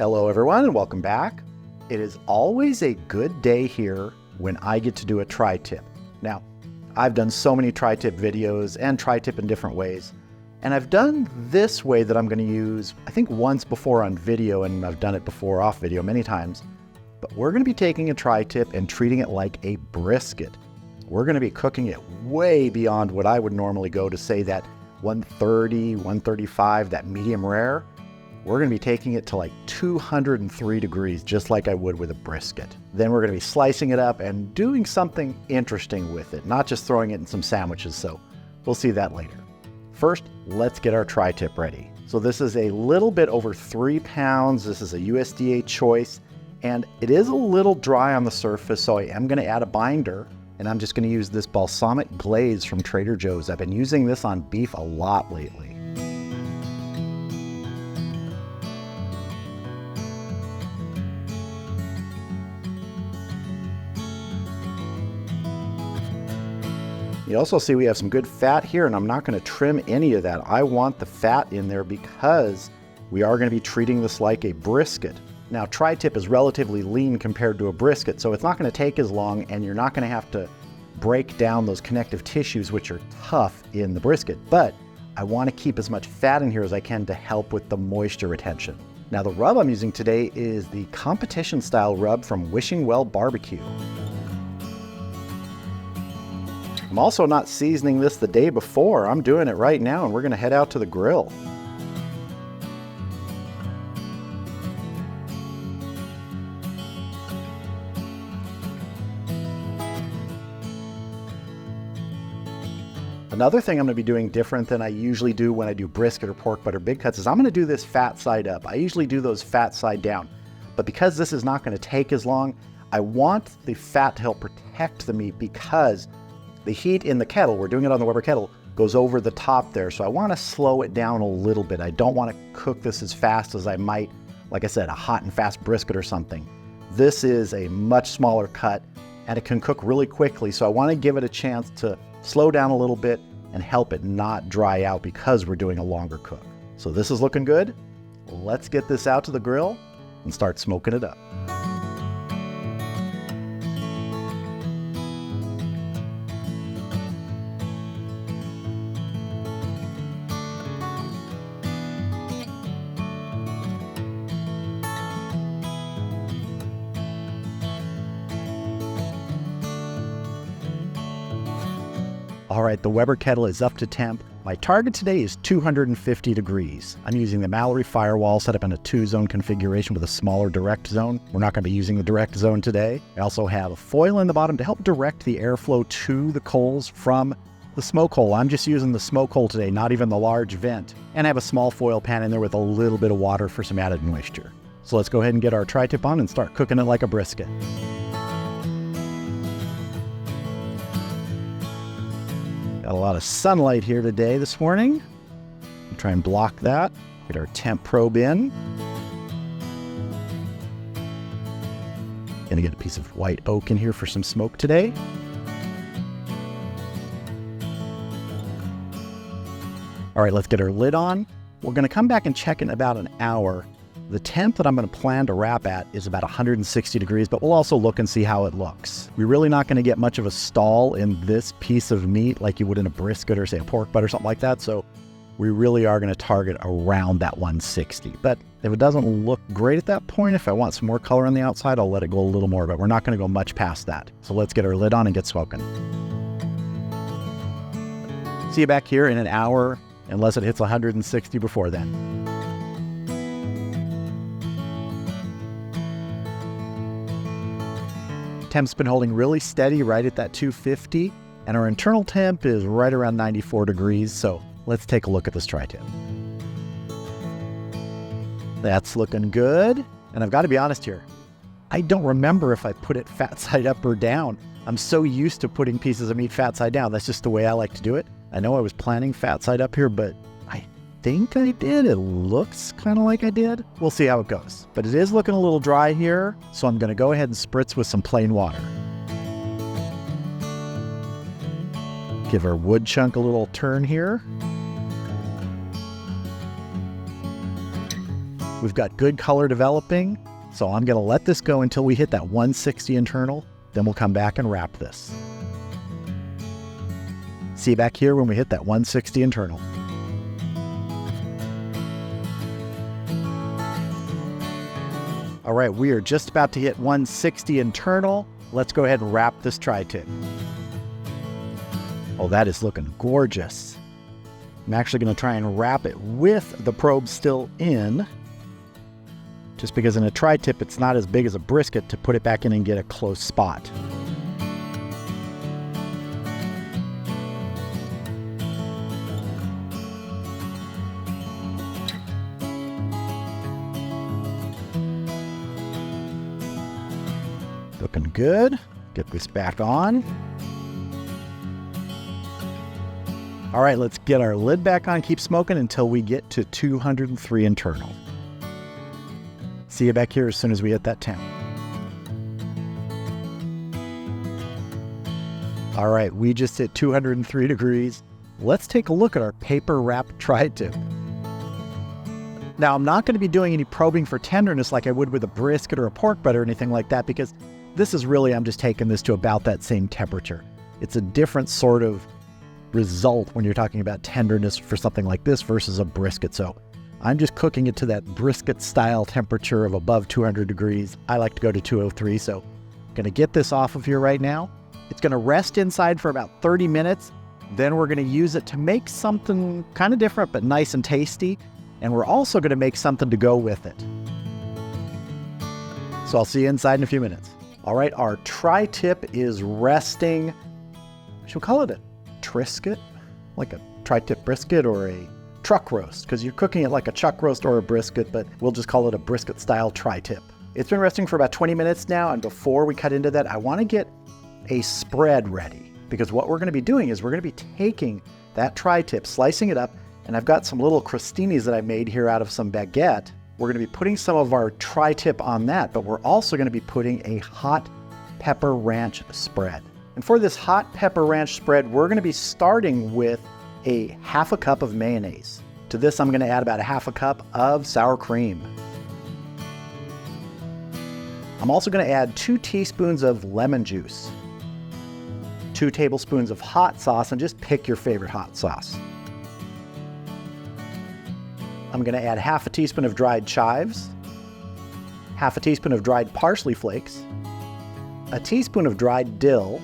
Hello everyone and welcome back. It is always a good day here when I get to do a tri-tip. Now, I've done so many tri-tip videos and tri-tip in different ways, and I've done this way that I'm going to use, I think once before on video, and I've done it before off video many times, but we're going to be taking a tri-tip and treating it like a brisket. We're going to be cooking it way beyond what I would normally go to, say that 130, 135, that medium rare. We're going to be taking it to like 203 degrees, just like I would with a brisket. Then we're going to be slicing it up and doing something interesting with it, not just throwing it in some sandwiches, so we'll see that later. First, let's get our tri-tip ready. So this is a little bit over 3 pounds. This is a USDA choice, and it is a little dry on the surface, so I am going to add a binder, and I'm just going to use this balsamic glaze from Trader Joe's. I've been using this on beef a lot lately. You also see we have some good fat here, and I'm not going to trim any of that. I want the fat in there because we are going to be treating this like a brisket. Now, tri-tip is relatively lean compared to a brisket, so it's not going to take as long, and you're not going to have to break down those connective tissues, which are tough in the brisket. But I want to keep as much fat in here as I can to help with the moisture retention. Now, the rub I'm using today is the competition style rub from Wishing Well Barbecue. I'm also not seasoning this the day before. I'm doing it right now, and we're going to head out to the grill. Another thing I'm going to be doing different than I usually do when I do brisket or pork butter big cuts is I'm going to do this fat side up. I usually do those fat side down, but because this is not going to take as long, I want the fat to help protect the meat because the heat in the kettle, we're doing it on the Weber kettle, goes over the top there. So I want to slow it down a little bit. I don't want to cook this as fast as I might, like I said, a hot and fast brisket or something. This is a much smaller cut and it can cook really quickly. So I want to give it a chance to slow down a little bit and help it not dry out because we're doing a longer cook. So this is looking good. Let's get this out to the grill and start smoking it up. All right, the Weber kettle is up to temp. My target today is 250 degrees. I'm using the Mallory firewall set up in a 2-zone configuration with a smaller direct zone. We're not going to be using the direct zone today. I also have a foil in the bottom to help direct the airflow to the coals from the smoke hole. I'm just using the smoke hole today, not even the large vent. And I have a small foil pan in there with a little bit of water for some added moisture. So let's go ahead and get our tri-tip on and start cooking it like a brisket. Got a lot of sunlight here today this morning. We'll try and block that. Get our temp probe in. Gonna get a piece of white oak in here for some smoke today. All right, let's get our lid on. We're gonna come back and check in about an hour. The temp that I'm going to plan to wrap at is about 160 degrees, but we'll also look and see how it looks. We're really not going to get much of a stall in this piece of meat like you would in a brisket or say a pork butt or something like that. So we really are going to target around that 160. But if it doesn't look great at that point, if I want some more color on the outside, I'll let it go a little more, but we're not going to go much past that. So let's get our lid on and get smoking. See you back here in an hour, unless it hits 160 before then. Temp's been holding really steady right at that 250, and our internal temp is right around 94 degrees, so let's take a look at this tri-tip. That's looking good, and I've got to be honest here, I don't remember if I put it fat side up or down. I'm so used to putting pieces of meat fat side down. That's just the way I like to do it. I know I was planning fat side up here, but I think I did. It looks kind of like I did. We'll see how it goes. But it is looking a little dry here, so I'm going to go ahead and spritz with some plain water. Give our wood chunk a little turn here. We've got good color developing, so I'm gonna let this go until we hit that 160 internal, then we'll come back and wrap this. See you back here when we hit that 160 internal. All right, we are just about to hit 160 internal. Let's go ahead and wrap this tri-tip. Oh, that is looking gorgeous. I'm actually gonna try and wrap it with the probe still in, just because in a tri-tip, it's not as big as a brisket to put it back in and get a close spot. Looking good. Get this back on. All right, let's get our lid back on, keep smoking until we get to 203 internal. See you back here as soon as we hit that 10. All right, we just hit 203 degrees. Let's take a look at our paper wrap tri-tip. Now, I'm not going to be doing any probing for tenderness like I would with a brisket or a pork butt or anything like that, because this is really, I'm just taking this to about that same temperature. It's a different sort of result when you're talking about tenderness for something like this versus a brisket. So I'm just cooking it to that brisket style temperature of above 200 degrees. I like to go to 203. So I'm going to get this off of here right now. It's going to rest inside for about 30 minutes. Then we're going to use it to make something kind of different, but nice and tasty. And we're also going to make something to go with it. So I'll see you inside in a few minutes. All right, our tri-tip is resting. Should we call it a Trisket? Like a tri-tip brisket or a truck roast? Because you're cooking it like a chuck roast or a brisket, but we'll just call it a brisket style tri-tip. It's been resting for about 20 minutes now, and before we cut into that, I want to get a spread ready, because what we're going to be doing is we're going to be taking that tri-tip, slicing it up, and I've got some little crostinis that I made here out of some baguette. We're going to be putting some of our tri-tip on that, but we're also going to be putting a hot pepper ranch spread. And for this hot pepper ranch spread, we're going to be starting with a half a cup of mayonnaise. To this, I'm going to add about a half a cup of sour cream. I'm also going to add 2 teaspoons of lemon juice, 2 tablespoons of hot sauce, and just pick your favorite hot sauce. I'm going to add half a teaspoon of dried chives, half a teaspoon of dried parsley flakes, a teaspoon of dried dill,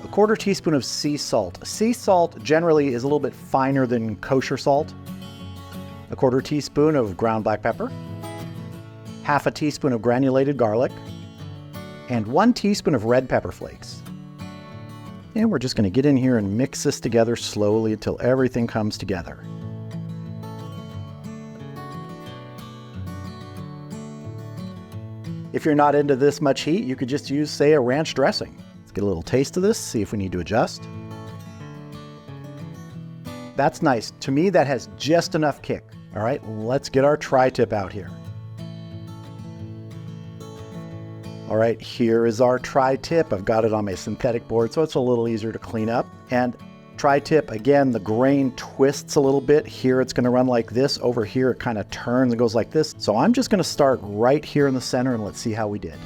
a 1/4 teaspoon of sea salt. Sea salt generally is a little bit finer than kosher salt, a 1/4 teaspoon of ground black pepper, half a teaspoon of granulated garlic, and 1 teaspoon of red pepper flakes. And we're just going to get in here and mix this together slowly until everything comes together. If you're not into this much heat, you could just use, say, a ranch dressing. Let's get a little taste of this, see if we need to adjust. That's nice. To me, that has just enough kick. All right, let's get our tri-tip out here. All right, here is our tri-tip. I've got it on my synthetic board, so it's a little easier to clean up. And tri-tip, again, the grain twists a little bit. Here it's going to run like this. Over here it kind of turns and goes like this. So I'm just going to start right here in the center and let's see how we did.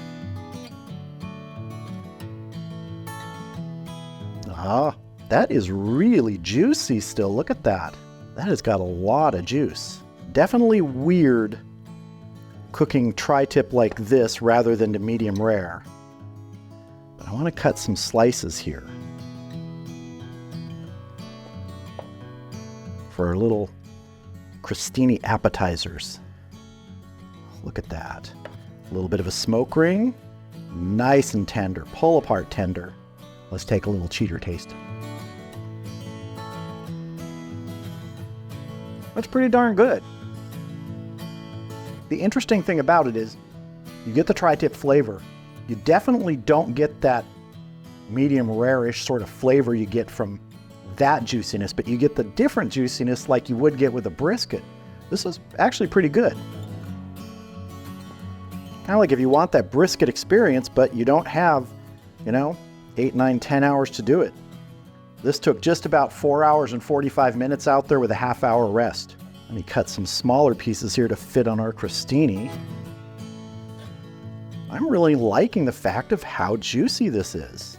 Ah, that is really juicy still. Look at that. That has got a lot of juice. Definitely weird cooking tri-tip like this rather than to medium rare. But I want to cut some slices here for our little crostini appetizers. Look at that. A little bit of a smoke ring. Nice and tender, pull apart tender. Let's take a little cheater taste. That's pretty darn good. The interesting thing about it is you get the tri-tip flavor. You definitely don't get that medium rare-ish sort of flavor you get from that juiciness, but you get the different juiciness like you would get with a brisket. This is actually pretty good. Kind of like if you want that brisket experience, but you don't have, 8, 9, 10 hours to do it. This took just about 4 hours and 45 minutes out there with a half-hour rest. Let me cut some smaller pieces here to fit on our crostini. I'm really liking the fact of how juicy this is.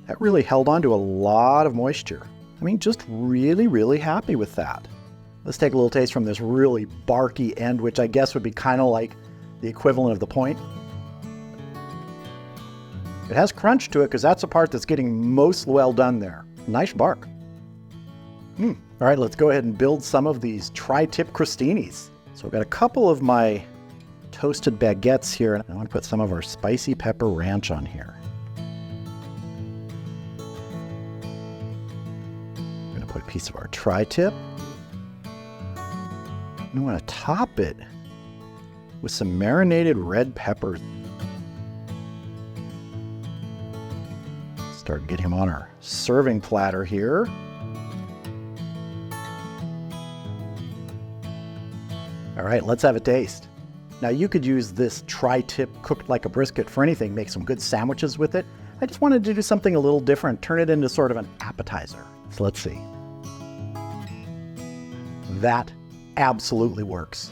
That really held on to a lot of moisture. I mean, just really, really happy with that. Let's take a little taste from this really barky end, which I guess would be kind of like the equivalent of the point. It has crunch to it because that's the part that's getting most well done there. Nice bark. All right, let's go ahead and build some of these tri-tip crostinis. So I've got a couple of my toasted baguettes here, and I want to put some of our spicy pepper ranch on here. I'm going to put a piece of our tri-tip. I want to top it with some marinated red pepper. Start getting him on our serving platter here. All right, let's have a taste. Now you could use this tri-tip cooked like a brisket for anything, make some good sandwiches with it. I just wanted to do something a little different, turn it into sort of an appetizer. So let's see. That absolutely works.